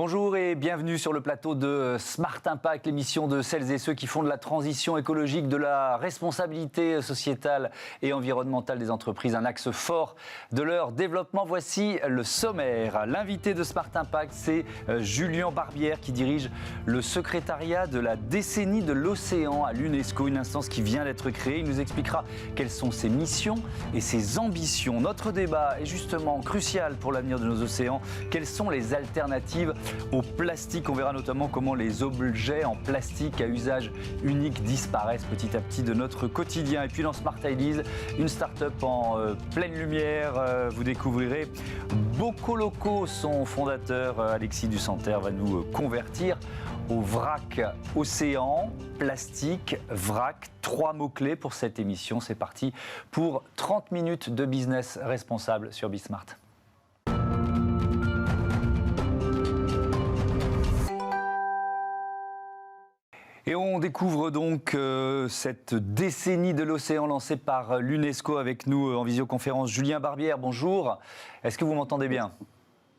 Bonjour et bienvenue sur le plateau de Smart Impact, l'émission de celles et ceux qui font de la transition écologique, de la responsabilité sociétale et environnementale des entreprises un axe fort de leur développement. Voici le sommaire. L'invité de Smart Impact, c'est Julien Barbière qui dirige le secrétariat de la décennie de l'océan à l'UNESCO, une instance qui vient d'être créée. Il nous expliquera quelles sont ses missions et ses ambitions. Notre débat est justement crucial pour l'avenir de nos océans. Quelles sont les alternatives au plastique? On verra notamment comment les objets en plastique à usage unique disparaissent petit à petit de notre quotidien. Et puis dans Smart Ideas, une start-up en pleine lumière. Vous découvrirez Bocoloco, son fondateur Alexis Dusanter va nous convertir au vrac océan, plastique, vrac. 3 mots-clés pour cette émission. C'est parti pour 30 minutes de business responsable sur Bismart. Et on découvre donc cette décennie de l'océan lancée par l'UNESCO avec nous en visioconférence. Julien Barbière, bonjour. Est-ce que vous m'entendez bien ?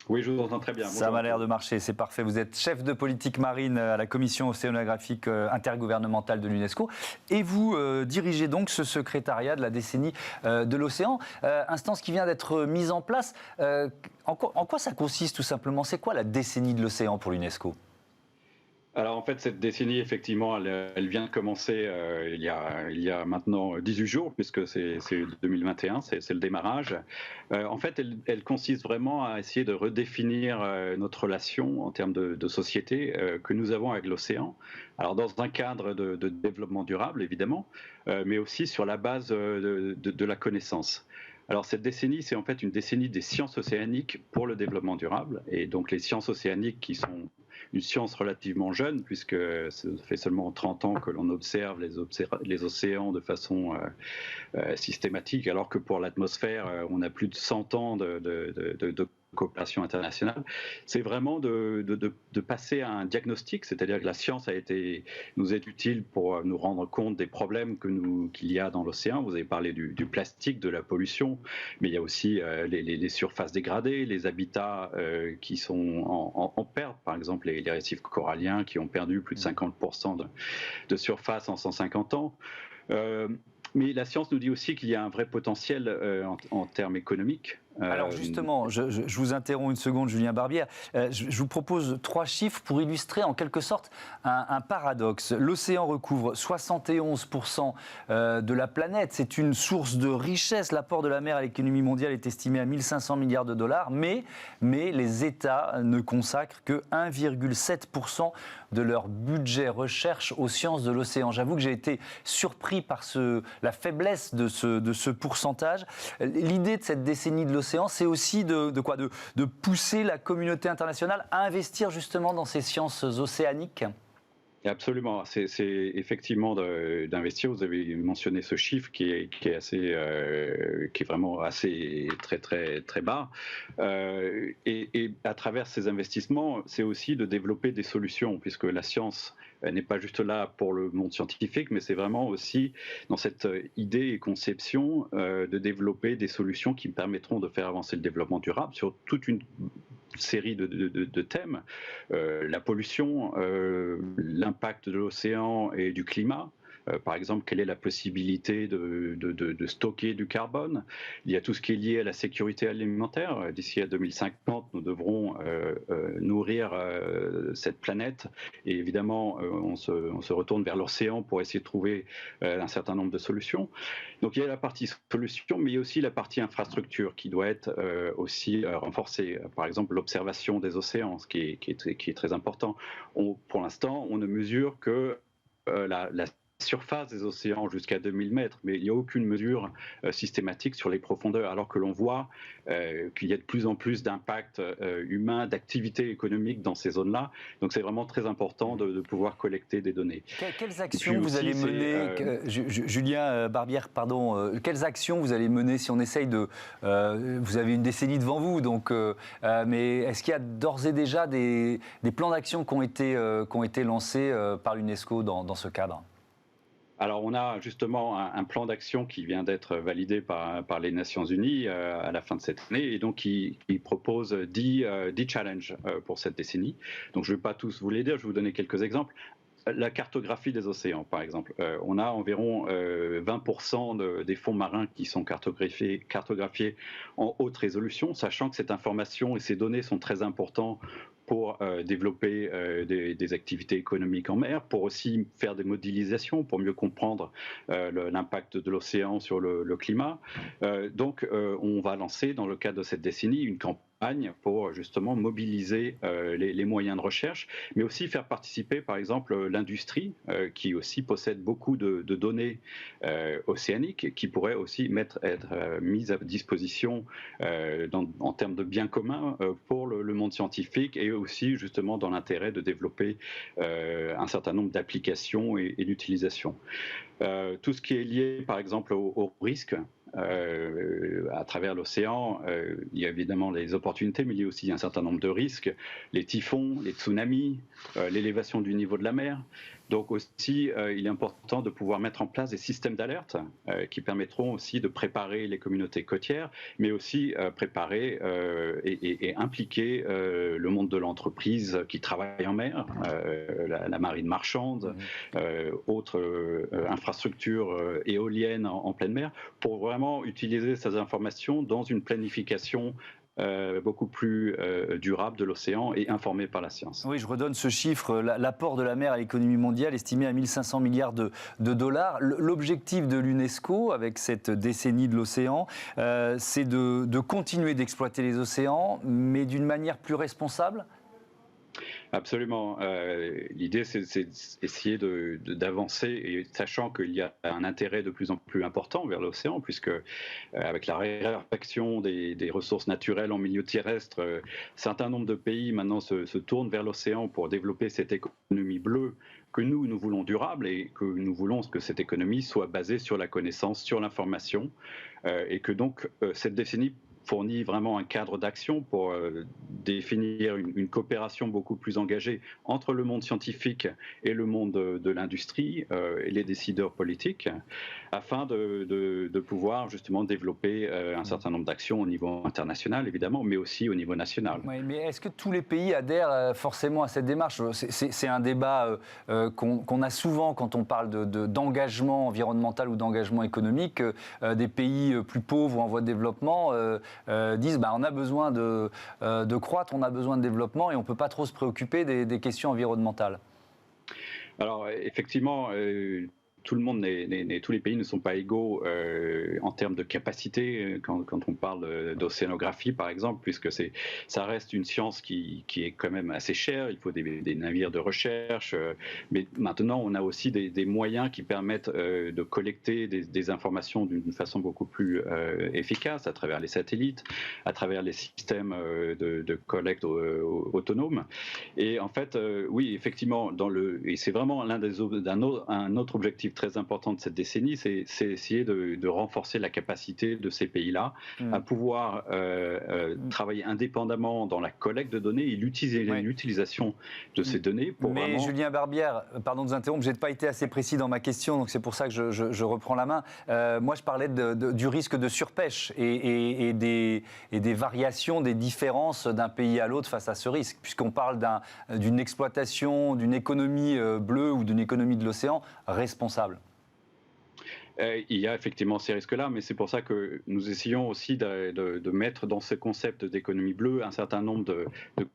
Oui, je vous entends très bien. Ça m'a l'air de marcher, c'est parfait. Vous êtes chef de politique marine à la commission océanographique intergouvernementale de l'UNESCO et vous dirigez donc ce secrétariat de la décennie de l'océan, instance qui vient d'être mise en place. En quoi ça consiste tout simplement? C'est quoi la décennie de l'océan pour l'UNESCO ? Alors en fait, cette décennie, effectivement, elle vient de commencer il y a maintenant 18 jours, puisque c'est 2021, c'est le démarrage. En fait, elle consiste vraiment à essayer de redéfinir notre relation en termes de société que nous avons avec l'océan. Alors dans un cadre de développement durable, évidemment, mais aussi sur la base de la connaissance. Alors cette décennie, c'est en fait une décennie des sciences océaniques pour le développement durable. Et donc les sciences océaniques qui sont une science relativement jeune, puisque ça fait seulement 30 ans que l'on observe les océans de façon systématique, alors que pour l'atmosphère, on a plus de 100 ans de coopération internationale. C'est vraiment de passer à un diagnostic, c'est-à-dire que la science nous est utile pour nous rendre compte des problèmes qu'il y a dans l'océan. Vous avez parlé du plastique, de la pollution, mais il y a aussi les surfaces dégradées, les habitats qui sont en perte, par exemple les récifs coralliens qui ont perdu plus de 50% de surface en 150 ans. Mais la science nous dit aussi qu'il y a un vrai potentiel en termes économiques. Alors justement, je vous interromps une seconde, Julien Barbière. Je vous propose 3 chiffres pour illustrer en quelque sorte un paradoxe. L'océan recouvre 71% de la planète. C'est une source de richesse. L'apport de la mer à l'économie mondiale est estimé à 1500 milliards de dollars. Mais les États ne consacrent que 1,7% de leur budget recherche aux sciences de l'océan. J'avoue que j'ai été surpris par la faiblesse de ce pourcentage. L'idée de cette décennie de l'océan, c'est aussi de pousser la communauté internationale à investir justement dans ces sciences océaniques. Absolument, c'est effectivement d'investir. Vous avez mentionné ce chiffre qui est vraiment assez très bas. Et à travers ces investissements, c'est aussi de développer des solutions, puisque la science n'est pas juste là pour le monde scientifique, mais c'est vraiment aussi dans cette idée et conception de développer des solutions qui permettront de faire avancer le développement durable sur toute une série de thèmes, la pollution, l'impact de l'océan et du climat. Par exemple, quelle est la possibilité de stocker du carbone? Il y a tout ce qui est lié à la sécurité alimentaire. D'ici à 2050, nous devrons nourrir cette planète. Et évidemment, on se retourne vers l'océan pour essayer de trouver un certain nombre de solutions. Donc il y a la partie solution, mais il y a aussi la partie infrastructure qui doit être aussi renforcée. Par exemple, l'observation des océans, ce qui est très important. Pour l'instant, on ne mesure que la surface des océans jusqu'à 2000 mètres, mais il n'y a aucune mesure systématique sur les profondeurs, alors que l'on voit qu'il y a de plus en plus d'impact humain, d'activité économique dans ces zones-là. Donc c'est vraiment très important de pouvoir collecter des données. Quelles actions vous allez mener, Julien Barbière, pardon, quelles actions vous allez mener si on essaye vous avez une décennie devant vous, donc, mais est-ce qu'il y a d'ores et déjà des plans d'action qui ont été lancés par l'UNESCO dans ce cadre ? Alors, on a justement un plan d'action qui vient d'être validé par les Nations Unies à la fin de cette année, et donc qui propose 10 challenges pour cette décennie. Donc, je ne vais pas tous vous les dire, je vais vous donner quelques exemples. La cartographie des océans, par exemple. On a environ 20% des fonds marins qui sont cartographiés en haute résolution, sachant que cette information et ces données sont très importantes pour développer des activités économiques en mer, pour aussi faire des modélisations, pour mieux comprendre l'impact de l'océan sur le climat. Donc, on va lancer, dans le cadre de cette décennie, une campagne pour justement mobiliser les moyens de recherche, mais aussi faire participer, par exemple, l'industrie, qui aussi possède beaucoup de données océaniques, qui pourraient aussi être mises à disposition en termes de biens communs pour le monde scientifique, et aussi justement dans l'intérêt de développer un certain nombre d'applications et d'utilisations. Tout ce qui est lié, par exemple, au risque, à travers l'océan, il y a évidemment les opportunités, mais il y a aussi un certain nombre de risques, les typhons, les tsunamis, l'élévation du niveau de la mer. Donc aussi, il est important de pouvoir mettre en place des systèmes d'alerte qui permettront aussi de préparer les communautés côtières, mais aussi préparer et impliquer le monde de l'entreprise qui travaille en mer, la marine marchande, autres infrastructures éoliennes en pleine mer, pour vraiment utiliser ces informations dans une planification beaucoup plus durable de l'océan et informée par la science. Oui, je redonne ce chiffre, l'apport de la mer à l'économie mondiale estimé à 1500 milliards de dollars. L'objectif de l'UNESCO, avec cette décennie de l'océan, c'est de continuer d'exploiter les océans, mais d'une manière plus responsable ? Absolument. L'idée, c'est essayer d'avancer, et sachant qu'il y a un intérêt de plus en plus important vers l'océan, puisque avec la raréfaction des ressources naturelles en milieu terrestre, un certain nombre de pays maintenant se tournent vers l'océan pour développer cette économie bleue que nous voulons durable, et que nous voulons que cette économie soit basée sur la connaissance, sur l'information, et que donc cette décennie fournit vraiment un cadre d'action pour définir une coopération beaucoup plus engagée entre le monde scientifique et le monde de l'industrie et les décideurs politiques, afin de pouvoir justement développer un certain nombre d'actions au niveau international, évidemment, mais aussi au niveau national. Oui, mais est-ce que tous les pays adhèrent forcément à cette démarche ? C'est un débat qu'on a souvent quand on parle d'engagement environnemental ou d'engagement économique. Des pays plus pauvres ou en voie de développement disent on a besoin de croître, on a besoin de développement, et on ne peut pas trop se préoccuper des questions environnementales. Alors effectivement, tout le monde tous les pays ne sont pas égaux en termes de capacité quand on parle d'océanographie, par exemple, puisque ça reste une science qui est quand même assez chère. Il faut des navires de recherche, mais maintenant on a aussi des moyens qui permettent de collecter des informations d'une façon beaucoup plus efficace, à travers les satellites, à travers les systèmes de collecte autonomes. Et en fait, oui, effectivement, et c'est vraiment un autre objectif très important de cette décennie, c'est essayer de renforcer la capacité de ces pays-là à pouvoir travailler indépendamment dans la collecte de données et l'utilisation de ces données pour Mais vraiment... Julien Barbière, pardon de vous interrompre, je n'ai pas été assez précis dans ma question, donc c'est pour ça que je reprends la main. Moi, je parlais du risque de surpêche et des variations, des différences d'un pays à l'autre face à ce risque, puisqu'on parle d'une exploitation, d'une économie bleue ou d'une économie de l'océan responsable. Il y a effectivement ces risques-là, mais c'est pour ça que nous essayons aussi de mettre dans ce concept d'économie bleue un certain nombre de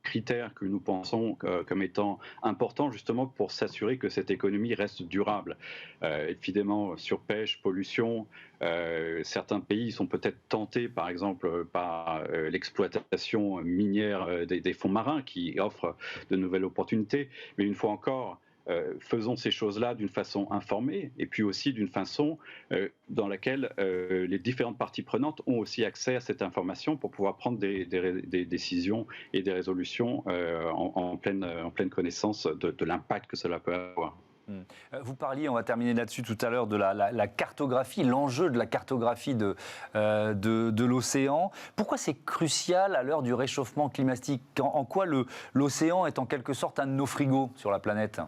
critères que nous pensons comme étant importants, justement pour s'assurer que cette économie reste durable. Évidemment, surpêche, pollution, certains pays sont peut-être tentés, par exemple, par l'exploitation minière des fonds marins qui offrent de nouvelles opportunités, mais une fois encore, faisons ces choses-là d'une façon informée, et puis aussi d'une façon dans laquelle les différentes parties prenantes ont aussi accès à cette information pour pouvoir prendre des décisions et des résolutions en pleine connaissance de l'impact que cela peut avoir. Vous parliez, on va terminer là-dessus tout à l'heure, de la cartographie, l'enjeu de la cartographie de l'océan. Pourquoi c'est crucial à l'heure du réchauffement climatique ? En quoi l'océan est en quelque sorte un de nos frigos sur la planète ?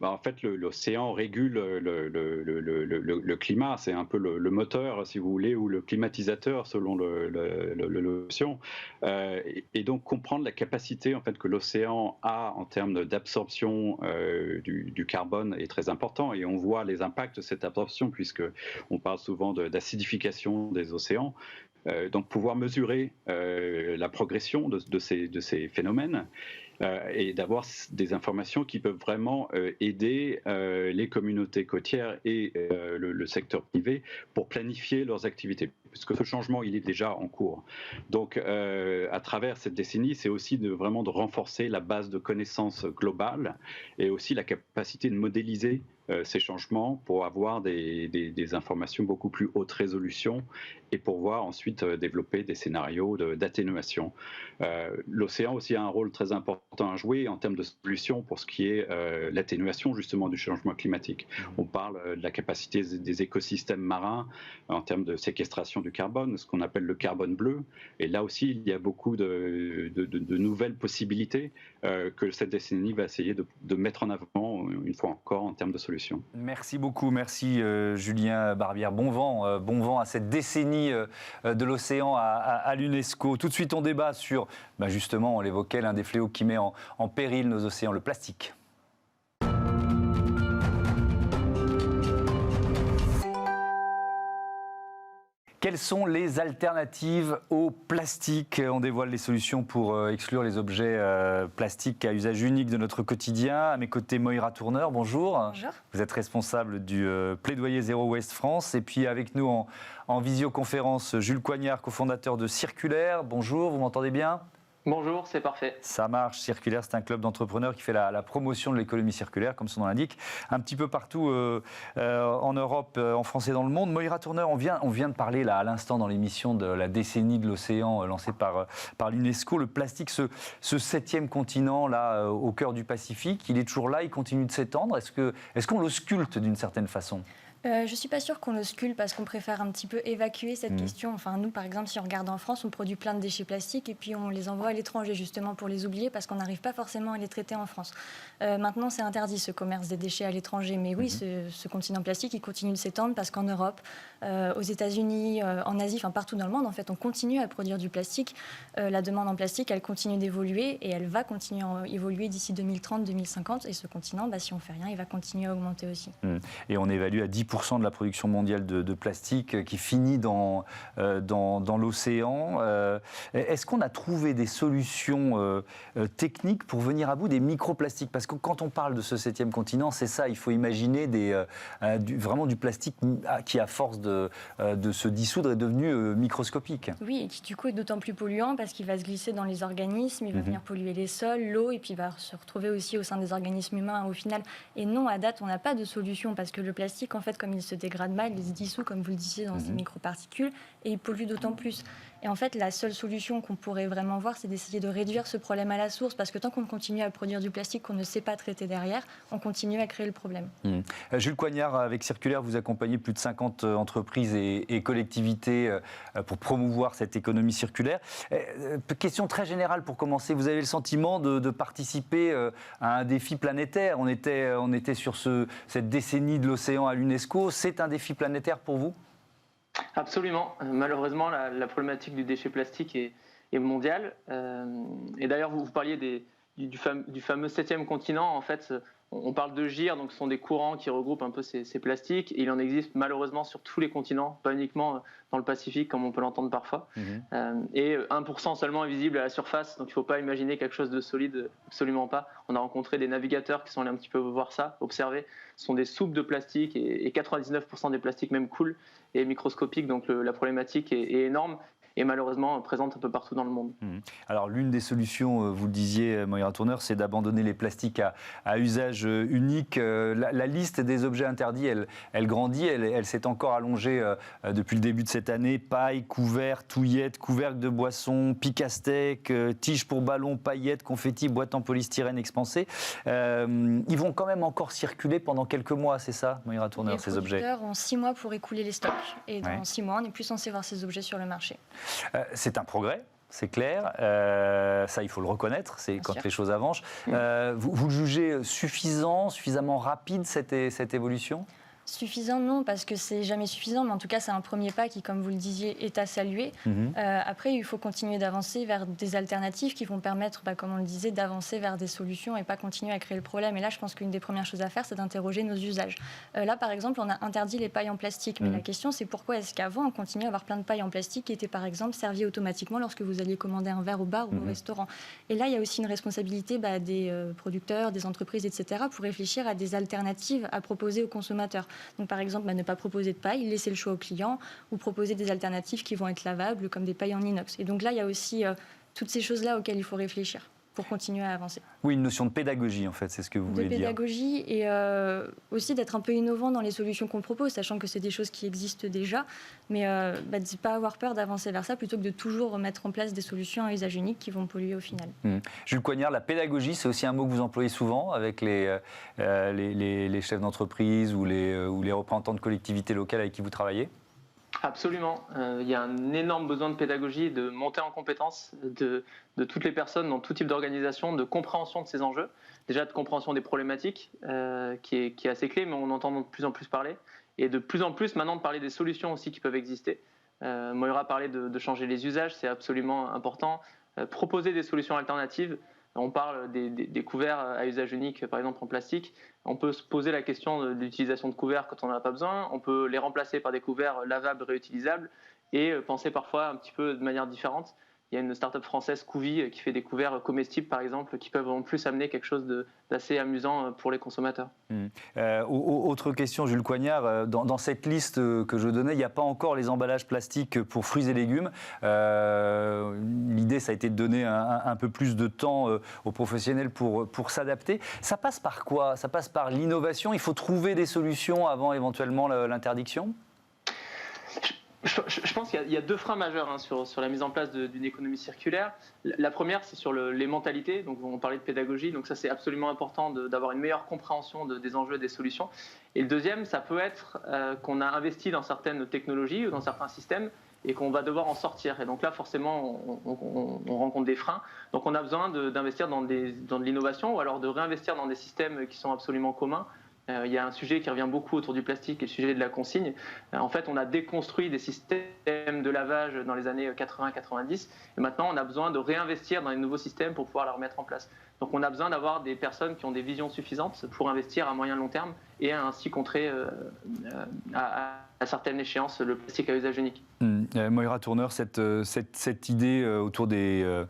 En fait, l'océan régule le climat, c'est un peu le moteur, si vous voulez, ou le climatisateur selon l'océan. Et donc comprendre la capacité en fait que l'océan a en termes d'absorption du carbone est très important. Et on voit les impacts de cette absorption puisque on parle souvent d'acidification des océans. Donc pouvoir mesurer la progression de ces phénomènes. Et d'avoir des informations qui peuvent vraiment aider les communautés côtières et le secteur privé pour planifier leurs activités, puisque ce changement, il est déjà en cours. Donc, à travers cette décennie, c'est aussi vraiment de renforcer la base de connaissances globale et aussi la capacité de modéliser ces changements pour avoir des informations beaucoup plus haute résolution et pour voir ensuite développer des scénarios d'atténuation. L'océan aussi a un rôle très important à jouer en termes de solutions pour ce qui est l'atténuation justement du changement climatique. On parle de la capacité des écosystèmes marins en termes de séquestration du carbone, ce qu'on appelle le carbone bleu. Et là aussi, il y a beaucoup de nouvelles possibilités que cette décennie va essayer de mettre en avant, une fois encore, en termes de solutions. Merci beaucoup, merci Julien Barbière. Bon vent à cette décennie de l'océan à l'UNESCO. Tout de suite, on débat sur, justement, on l'évoquait, l'un des fléaux qui met en péril nos océans, le plastique. Quelles sont les alternatives au plastique? On dévoile les solutions pour exclure les objets plastiques à usage unique de notre quotidien. À mes côtés, Moira Tourner, bonjour. Bonjour. Vous êtes responsable du plaidoyer Zero Waste France. Et puis avec nous en visioconférence, Jules Coignard, cofondateur de Circulaire. Bonjour, vous m'entendez bien? Bonjour, c'est parfait. Ça marche. Circulaire, c'est un club d'entrepreneurs qui fait la promotion de l'économie circulaire, comme son nom l'indique, un petit peu partout en Europe, en France et dans le monde. Moira Tourner, on vient de parler là à l'instant dans l'émission de la décennie de l'océan lancée par l'UNESCO. Le plastique, ce 7e continent là au cœur du Pacifique, il est toujours là, il continue de s'étendre. Est-ce qu'on l'ausculte d'une certaine façon? Je ne suis pas sûre qu'on l'ausculte parce qu'on préfère un petit peu évacuer cette question. Enfin, nous, par exemple, si on regarde en France, on produit plein de déchets plastiques et puis on les envoie à l'étranger justement pour les oublier parce qu'on n'arrive pas forcément à les traiter en France. Maintenant, c'est interdit ce commerce des déchets à l'étranger. Mais oui, ce continent plastique, il continue de s'étendre parce qu'en Europe, aux États-Unis, en Asie, enfin partout dans le monde, en fait, on continue à produire du plastique. La demande en plastique, elle continue d'évoluer et elle va continuer à évoluer d'ici 2030-2050. Et ce continent, si on ne fait rien, il va continuer à augmenter aussi. Et on évalue à 10% de la production mondiale de plastique qui finit dans l'océan. Est-ce qu'on a trouvé des solutions techniques pour venir à bout des microplastiques? Parce que quand on parle de ce 7e continent, c'est ça, il faut imaginer vraiment du plastique qui, à force de se dissoudre, est devenu microscopique. Oui, et qui du coup est d'autant plus polluant parce qu'il va se glisser dans les organismes, il va venir polluer les sols, l'eau, et puis il va se retrouver aussi au sein des organismes humains au final. Et non, à date, on n'a pas de solution parce que le plastique, en fait, comme il se dégrade mal, il se dissout, comme vous le disiez, dans ces microparticules et il pollue d'autant plus. Et en fait, la seule solution qu'on pourrait vraiment voir, c'est d'essayer de réduire ce problème à la source parce que tant qu'on continue à produire du plastique qu'on ne sait pas traiter derrière, on continue à créer le problème. Jules Coignard, avec Circulaire, vous accompagnez plus de 50 entreprises et collectivités pour promouvoir cette économie circulaire. Question très générale pour commencer, vous avez le sentiment de participer à un défi planétaire? On était sur cette décennie de l'océan à l'UNESCO. C'est un défi planétaire pour vous? Absolument. Malheureusement, la problématique du déchet plastique est mondiale. Et d'ailleurs, vous parliez du fameux 7e continent. En fait, on parle de gyres, donc ce sont des courants qui regroupent un peu ces plastiques. Et il en existe malheureusement sur tous les continents, pas uniquement dans le Pacifique, comme on peut l'entendre parfois. Et 1% seulement est visible à la surface, donc il ne faut pas imaginer quelque chose de solide, absolument pas. On a rencontré des navigateurs qui sont allés un petit peu voir ça, observer. Ce sont des soupes de plastique et 99% des plastiques même coulent et microscopiques, donc la problématique est énorme. Et malheureusement présente un peu partout dans le monde. Alors l'une des solutions, vous le disiez Moira Tourner, c'est d'abandonner les plastiques à usage unique. La liste des objets interdits, elle grandit, elle s'est encore allongée depuis le début de cette année. Paille, couverts, touillettes, couvercles de boissons, pique à steak, tiges pour ballons, paillettes, confettis, boîtes en polystyrène expansées. Ils vont quand même encore circuler pendant quelques mois, c'est ça, Moira Tourner, ces objets? Les producteurs ont 6 mois pour écouler les stocks. Et dans 6 mois, on n'est plus censé voir ces objets sur le marché. C'est un progrès. C'est clair, ça il faut le reconnaître, c'est Bien quand sûr. les choses avancent. Vous le jugez suffisant, suffisamment rapide cette évolution ? Suffisant, non, parce que c'est jamais suffisant, mais en tout cas, c'est un premier pas qui, comme vous le disiez, est à saluer. Après, il faut continuer d'avancer vers des alternatives qui vont permettre, comme on le disait, d'avancer vers des solutions et pas continuer à créer le problème. Et là, je pense qu'une des premières choses à faire, c'est d'interroger nos usages. Là, par exemple, on a interdit les pailles en plastique, mais la question, c'est pourquoi est-ce qu'avant, on continuait à avoir plein de pailles en plastique qui étaient, par exemple, servies automatiquement lorsque vous alliez commander un verre au bar ou au restaurant. Et là, il y a aussi une responsabilité des producteurs, des entreprises, etc., pour réfléchir à des alternatives à proposer aux consommateurs. Donc, par exemple, ne pas proposer de paille, laisser le choix au client ou proposer des alternatives qui vont être lavables, comme des pailles en inox. Et donc là, il y a aussi toutes ces choses-là auxquelles il faut réfléchir pour continuer à avancer. Oui, une notion de pédagogie, en fait, c'est ce que vous voulez dire. De pédagogie et aussi d'être un peu innovant dans les solutions qu'on propose, sachant que c'est des choses qui existent déjà, mais de ne pas avoir peur d'avancer vers ça plutôt que de toujours mettre en place des solutions à usage unique qui vont polluer au final. Jules Coignard, la pédagogie, c'est aussi un mot que vous employez souvent avec les chefs d'entreprise ou les représentants de collectivités locales avec qui vous travaillez ? Absolument. Il y a un énorme besoin de pédagogie, de montée en compétences de toutes les personnes dans tout type d'organisation, de compréhension de ces enjeux. Déjà de compréhension des problématiques, qui est assez clé, mais on entend de plus en plus parler. Et de plus en plus maintenant de parler des solutions aussi qui peuvent exister. Moira parlait de changer les usages, c'est absolument important. Proposer des solutions alternatives. On parle des couverts à usage unique, par exemple en plastique. On peut se poser la question de l'utilisation de couverts quand on n'en a pas besoin. On peut les remplacer par des couverts lavables, réutilisables et penser parfois un petit peu de manière différente. Il y a une start-up française, Couvi, qui fait des couverts comestibles, par exemple, qui peuvent en plus amener quelque chose d'assez amusant pour les consommateurs. Autre question, Jules Coignard, dans cette liste que je donnais, il n'y a pas encore les emballages plastiques pour fruits et légumes. L'idée, ça a été de donner un peu plus de temps aux professionnels pour s'adapter. Ça passe par quoi ? Ça passe par l'innovation ? Il faut trouver des solutions avant éventuellement l'interdiction ? Je pense qu'il y a deux freins majeurs sur la mise en place d'une économie circulaire. La première, c'est sur les mentalités. Donc, on parlait de pédagogie, donc ça, c'est absolument important d'avoir une meilleure compréhension des enjeux et des solutions. Et le deuxième, ça peut être qu'on a investi dans certaines technologies ou dans certains systèmes et qu'on va devoir en sortir. Et donc là, forcément, on rencontre des freins. Donc, on a besoin d'investir dans de l'innovation ou alors de réinvestir dans des systèmes qui sont absolument communs. Il y a un sujet qui revient beaucoup autour du plastique, le sujet de la consigne. En fait, on a déconstruit des systèmes de lavage dans les années 80-90 et maintenant on a besoin de réinvestir dans les nouveaux systèmes pour pouvoir les remettre en place. Donc on a besoin d'avoir des personnes qui ont des visions suffisantes pour investir à moyen long terme et ainsi contrer à certaines échéances le plastique à usage unique. Moira Tourneur, cette idée autour des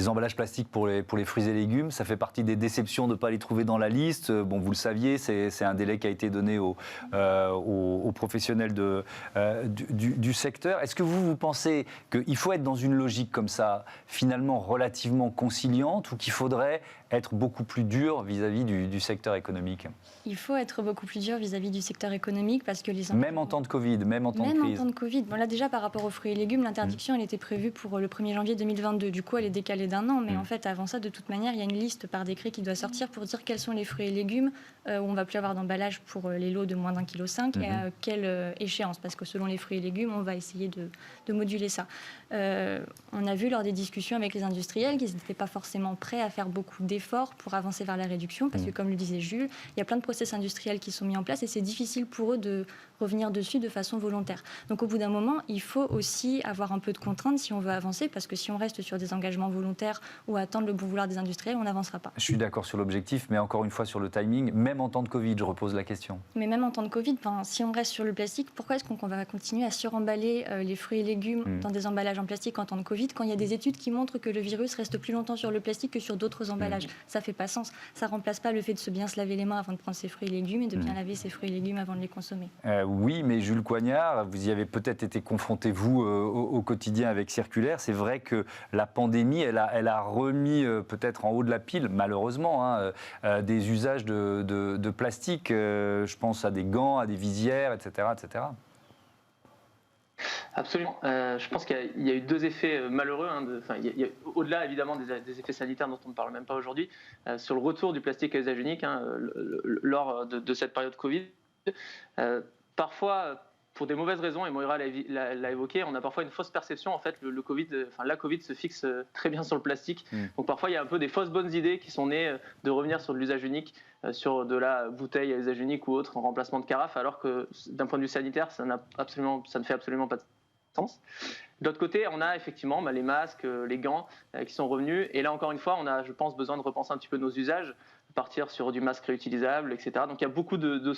emballages plastiques pour les fruits et légumes, ça fait partie des déceptions de ne pas les trouver dans la liste. Bon, vous le saviez, c'est un délai qui a été donné aux professionnels du secteur. Est-ce que vous pensez qu'il faut être dans une logique comme ça, finalement relativement conciliante, ou qu'il faudrait être beaucoup plus dur vis-à-vis du secteur économique ? Il faut être beaucoup plus dur vis-à-vis du secteur économique parce que les... Même en temps de Covid, même en temps de crise. Même en temps de Covid. Bon, là, déjà, par rapport aux fruits et légumes, l'interdiction, elle était prévue pour le 1er janvier 2022. Du coup, elle est décalée d'un an. Mais en fait, avant ça, de toute manière, il y a une liste par décret qui doit sortir pour dire quels sont les fruits et légumes où on ne va plus avoir d'emballage pour les lots de moins d'1,5 kg et à quelle échéance. Parce que selon les fruits et légumes, on va essayer de moduler ça. On a vu lors des discussions avec les industriels qu'ils n'étaient pas forcément prêts à faire beaucoup d'efforts pour avancer vers la réduction. Parce que, comme le disait Jules, il y a plein de process industriels qui sont mis en place et c'est difficile pour eux de revenir dessus de façon volontaire. Donc au bout d'un moment, il faut aussi avoir un peu de contraintes si on veut avancer, parce que si on reste sur des engagements volontaires ou attendre le bon vouloir des industriels, on n'avancera pas. Je suis d'accord sur l'objectif, mais encore une fois sur le timing, même en temps de Covid, je repose la question. Mais même en temps de Covid, si on reste sur le plastique, pourquoi est-ce qu'on va continuer à suremballer les fruits et légumes dans des emballages en plastique en temps de Covid, quand il y a des études qui montrent que le virus reste plus longtemps sur le plastique que sur d'autres emballages? Ça fait pas sens. Ça remplace pas le fait de bien se laver les mains avant de prendre ses fruits et légumes et de bien laver ses fruits et légumes avant de les consommer. Oui, mais Jules Coignard, vous y avez peut-être été confronté, vous, au quotidien avec Circulaire. C'est vrai que la pandémie, elle a remis peut-être en haut de la pile, malheureusement, des usages de plastique. Je pense à des gants, à des visières, etc. etc. Absolument. Je pense qu'il y a eu deux effets malheureux. Au-delà évidemment des effets sanitaires dont on ne parle même pas aujourd'hui, sur le retour du plastique à usage unique lors de cette période Covid. Parfois, pour des mauvaises raisons, et Moira l'a évoqué, on a parfois une fausse perception. En fait, la Covid se fixe très bien sur le plastique. Donc parfois, il y a un peu des fausses bonnes idées qui sont nées de revenir sur de l'usage unique, sur de la bouteille à usage unique ou autre en remplacement de carafe, alors que d'un point de vue sanitaire, ça ne fait absolument pas de sens. De l'autre côté, on a effectivement les masques, les gants qui sont revenus. Et là, encore une fois, on a, je pense, besoin de repenser un petit peu nos usages, partir sur du masque réutilisable, etc. Donc il y a beaucoup de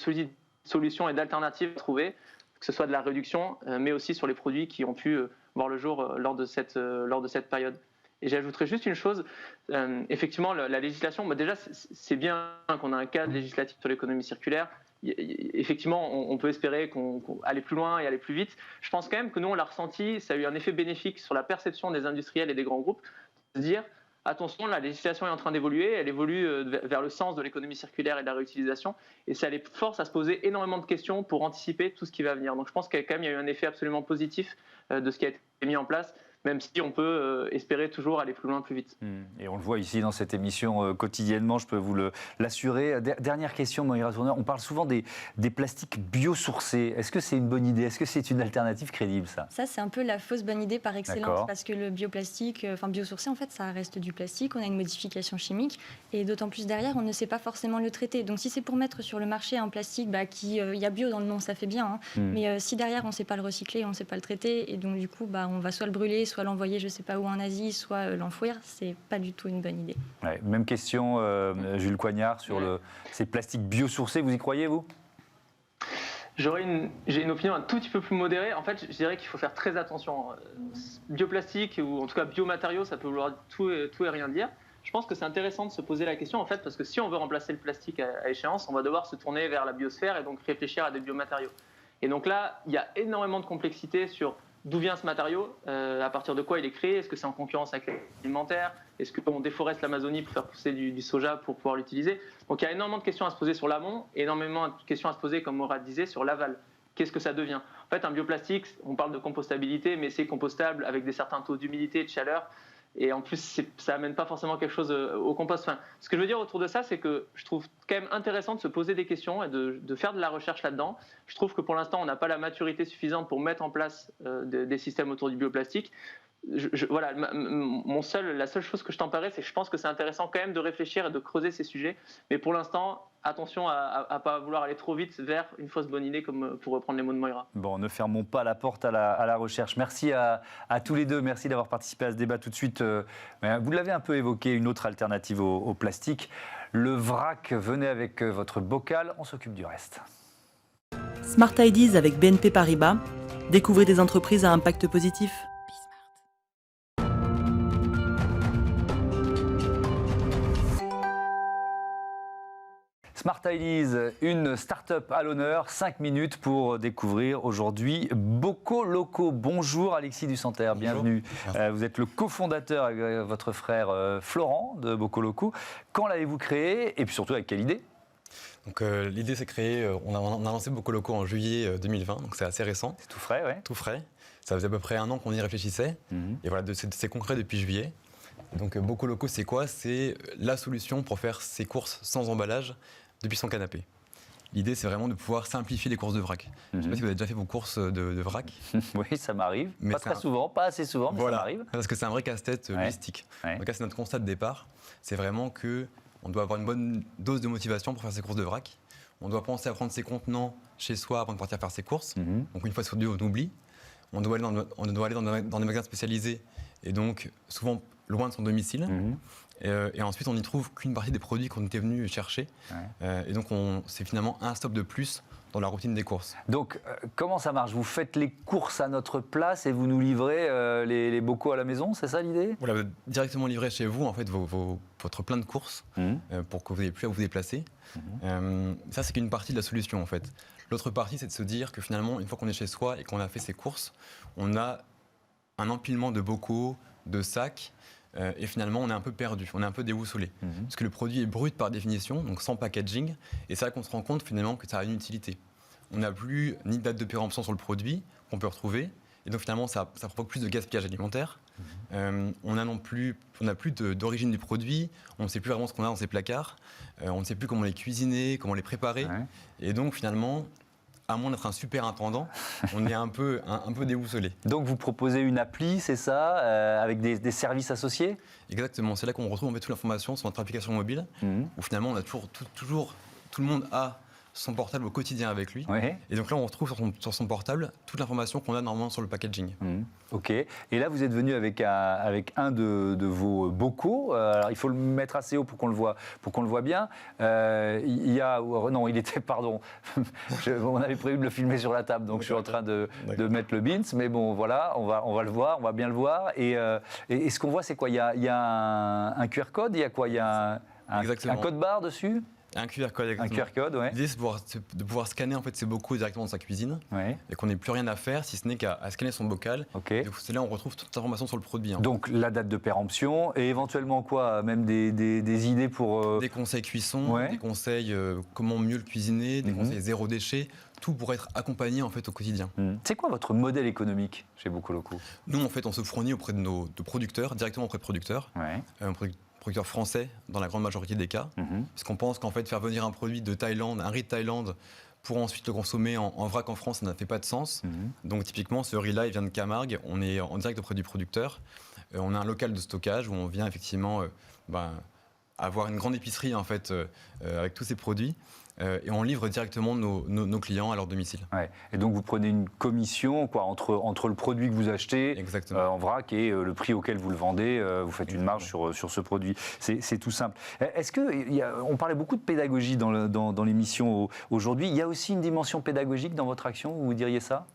solutions et d'alternatives à trouver, que ce soit de la réduction, mais aussi sur les produits qui ont pu voir le jour lors de cette période. Et j'ajouterais juste une chose, effectivement, la législation, déjà, c'est bien qu'on ait un cadre législatif sur l'économie circulaire. Effectivement, on peut espérer qu'on aller plus loin et aller plus vite. Je pense quand même que nous, on l'a ressenti, ça a eu un effet bénéfique sur la perception des industriels et des grands groupes, de se dire, attention, la législation est en train d'évoluer, elle évolue vers le sens de l'économie circulaire et de la réutilisation, et ça les force à se poser énormément de questions pour anticiper tout ce qui va venir. Donc je pense qu'il y a eu un effet absolument positif de ce qui a été mis en place, même si on peut espérer toujours aller plus loin, plus vite. Et on le voit ici dans cette émission quotidiennement, je peux vous l'assurer. Dernière question, Moira Tourneur, on parle souvent des plastiques biosourcés. Est-ce que c'est une bonne idée? Est-ce que c'est une alternative crédible, ça? Ça, c'est un peu la fausse bonne idée par excellence, parce que le bioplastique, biosourcé, en fait, ça reste du plastique, on a une modification chimique, et d'autant plus derrière, on ne sait pas forcément le traiter. Donc si c'est pour mettre sur le marché un plastique qui, il y a bio dans le nom, ça fait bien, mais si derrière, on ne sait pas le recycler, on ne sait pas le traiter, et donc du coup, on va soit le brûler, soit l'envoyer je ne sais pas où en Asie, soit l'enfouir, c'est pas du tout une bonne idée. Ouais, même question, Jules Coignard, sur ces plastiques biosourcés, vous y croyez, vous? J'ai une opinion un tout petit peu plus modérée. En fait, je dirais qu'il faut faire très attention. Bioplastique, ou en tout cas biomatériaux, ça peut vouloir tout et rien dire. Je pense que c'est intéressant de se poser la question, en fait, parce que si on veut remplacer le plastique à échéance, on va devoir se tourner vers la biosphère et donc réfléchir à des biomatériaux. Et donc là, il y a énormément de complexité sur d'où vient ce matériau, à partir de quoi il est créé, est-ce que c'est en concurrence avec l'alimentaire, est-ce qu'on déforeste l'Amazonie pour faire pousser du soja pour pouvoir l'utiliser. Donc il y a énormément de questions à se poser sur l'amont, et énormément de questions à se poser, comme Mourad disait, sur l'aval. Qu'est-ce que ça devient? En fait, un bioplastique, on parle de compostabilité, mais c'est compostable avec des certains taux d'humidité et de chaleur. Et en plus, ça amène pas forcément quelque chose au compost. Enfin, ce que je veux dire autour de ça, c'est que je trouve quand même intéressant de se poser des questions et de faire de la recherche là-dedans. Je trouve que pour l'instant, on n'a pas la maturité suffisante pour mettre en place des systèmes autour du bioplastique. Voilà, la seule chose que je t'emparais, c'est que je pense que c'est intéressant quand même de réfléchir et de creuser ces sujets. Mais pour l'instant, attention à ne pas vouloir aller trop vite vers une fausse bonne idée, comme pour reprendre les mots de Moira. Bon, ne fermons pas la porte à la recherche. Merci à tous les deux. Merci d'avoir participé à ce débat tout de suite. Vous l'avez un peu évoqué, une autre alternative au plastique. Le vrac, venez avec votre bocal, on s'occupe du reste. Smart Ideas avec BNP Paribas. Découvrez des entreprises à impact positif. Smart Ideas, une start-up à l'honneur, 5 minutes pour découvrir aujourd'hui Bocoloco. Bonjour Alexis Dusanter, bienvenue. Vous êtes le cofondateur avec votre frère Florent de Bocoloco. Quand l'avez-vous créé et puis surtout avec quelle idée? Donc l'idée c'est créé, on a lancé Bocoloco en juillet 2020, donc c'est assez récent. C'est tout frais, oui. Tout frais. Ça faisait à peu près un an qu'on y réfléchissait. Et voilà, c'est concret depuis juillet. Donc Bocoloco c'est quoi? C'est la solution pour faire ses courses sans emballage depuis son canapé. L'idée, c'est vraiment de pouvoir simplifier les courses de vrac. Je ne sais pas si vous avez déjà fait vos courses de vrac. Oui, ça m'arrive. Pas très souvent, pas assez souvent, mais voilà, ça m'arrive. Parce que c'est un vrai casse-tête logistique. En tout cas, c'est notre constat de départ. C'est vraiment qu'on doit avoir une bonne dose de motivation pour faire ses courses de vrac. On doit penser à prendre ses contenants chez soi avant de partir faire ses courses. Donc une fois sur deux, on oublie. On doit aller dans des magasins spécialisés et donc souvent loin de son domicile. Et ensuite, on n'y trouve qu'une partie des produits qu'on était venu chercher. Et donc, c'est finalement un stop de plus dans la routine des courses. Donc, comment ça marche? Vous faites les courses à notre place et vous nous livrez les bocaux à la maison, c'est ça l'idée? Voilà, directement livré chez vous, en fait, votre plein de courses pour que vous n'ayez plus à vous déplacer. Ça, c'est qu'une partie de la solution, en fait. L'autre partie, c'est de se dire que finalement, une fois qu'on est chez soi et qu'on a fait ses courses, on a un empilement de bocaux, de sacs. Et finalement, on est un peu perdu, on est un peu déboussolé. Parce que le produit est brut par définition, donc sans packaging. Et c'est là qu'on se rend compte finalement que ça a une utilité. On n'a plus ni de date de péremption sur le produit qu'on peut retrouver. Et donc finalement, ça provoque plus de gaspillage alimentaire. On n'a plus d'origine du produit. On ne sait plus vraiment ce qu'on a dans ses placards. On ne sait plus comment les cuisiner, comment les préparer. Et donc finalement, à moins d'être un super intendant, on est un peu déboussolé. Donc vous proposez une appli, c'est ça, avec des services associés? Exactement, c'est là qu'on retrouve en fait toute l'information sur notre application mobile, où finalement on a toujours tout le monde a son portable au quotidien avec lui. Oui. Et donc là, on retrouve sur son portable toute l'information qu'on a normalement sur le packaging. Ok. Et là, vous êtes venu avec un de vos bocaux. Alors, il faut le mettre assez haut pour qu'on le voit bien. Non, il était, pardon. On avait prévu de le filmer sur la table, donc je suis en train de mettre le beans. Mais bon, voilà, on va le voir, on va bien le voir. Et ce qu'on voit, c'est quoi? Il y a un QR code. Il y a quoi? Il y a un code barre dessus? Un QR code, exactement. Un QR code, ouais. L'idée, c'est de pouvoir scanner en fait ses bocaux directement dans sa cuisine, et qu'on n'ait plus rien à faire si ce n'est qu'à scanner son bocal. Okay. C'est là où on retrouve toute l'information sur le produit. Donc la date de péremption et éventuellement quoi? Même des idées pour... Des conseils cuisson, des conseils comment mieux le cuisiner, des conseils zéro déchet, tout pour être accompagné en fait au quotidien. C'est quoi votre modèle économique chez Bocoloco? Nous, en fait, on se fournit auprès de producteurs, directement auprès de producteurs. Producteurs français dans la grande majorité des cas, parce qu'on pense qu'en fait faire venir un produit de Thaïlande, un riz de Thaïlande, pour ensuite le consommer en vrac en France, ça n'a fait pas de sens. Donc typiquement, ce riz-là, il vient de Camargue, on est en direct auprès du producteur, on a un local de stockage où on vient effectivement avoir une grande épicerie en fait avec tous ces produits. Et on livre directement nos clients à leur domicile. Ouais. Et donc vous prenez une commission quoi, entre le produit que vous achetez en vrac et le prix auquel vous le vendez, vous faites une marge sur ce produit. C'est tout simple. Est-ce on parlait beaucoup de pédagogie dans l'émission aujourd'hui, il y a aussi une dimension pédagogique dans votre action, vous diriez ça?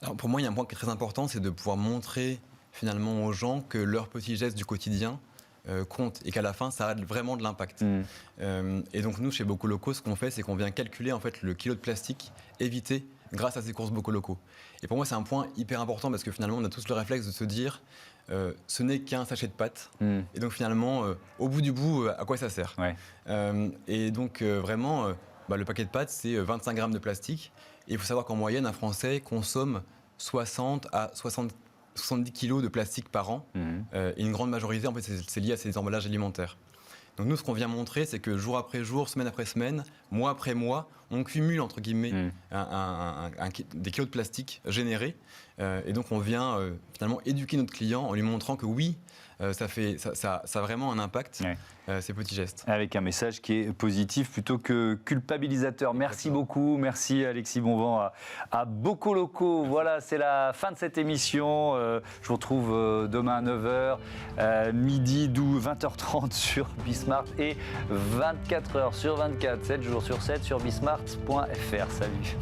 Alors pour moi, il y a un point qui est très important, c'est de pouvoir montrer finalement aux gens que leurs petits gestes du quotidien compte et qu'à la fin ça a vraiment de l'impact. Et donc nous chez Bocoloco, ce qu'on fait, c'est qu'on vient calculer en fait le kilo de plastique évité grâce à ces courses Bocoloco. Et pour moi c'est un point hyper important parce que finalement on a tous le réflexe de se dire ce n'est qu'un sachet de pâtes et donc finalement au bout du bout à quoi ça sert? Et donc vraiment le paquet de pâtes c'est 25 grammes de plastique et il faut savoir qu'en moyenne un Français consomme 60 à 70 kilos de plastique par an, et une grande majorité, en fait, c'est lié à ces emballages alimentaires. Donc nous, ce qu'on vient montrer, c'est que jour après jour, semaine après semaine, mois après mois, on cumule, entre guillemets, des kilos de plastique générés, et donc on vient finalement éduquer notre client en lui montrant que oui, ça a vraiment un impact, ces petits gestes. Avec un message qui est positif plutôt que culpabilisateur. Merci beaucoup, merci Alexis Bonvent à Bocoloco. Voilà, c'est la fin de cette émission. Je vous retrouve demain à 9h, midi, 20h30 sur Bismart et 24h sur 24, 7 jours sur 7 sur bismart.fr. Salut.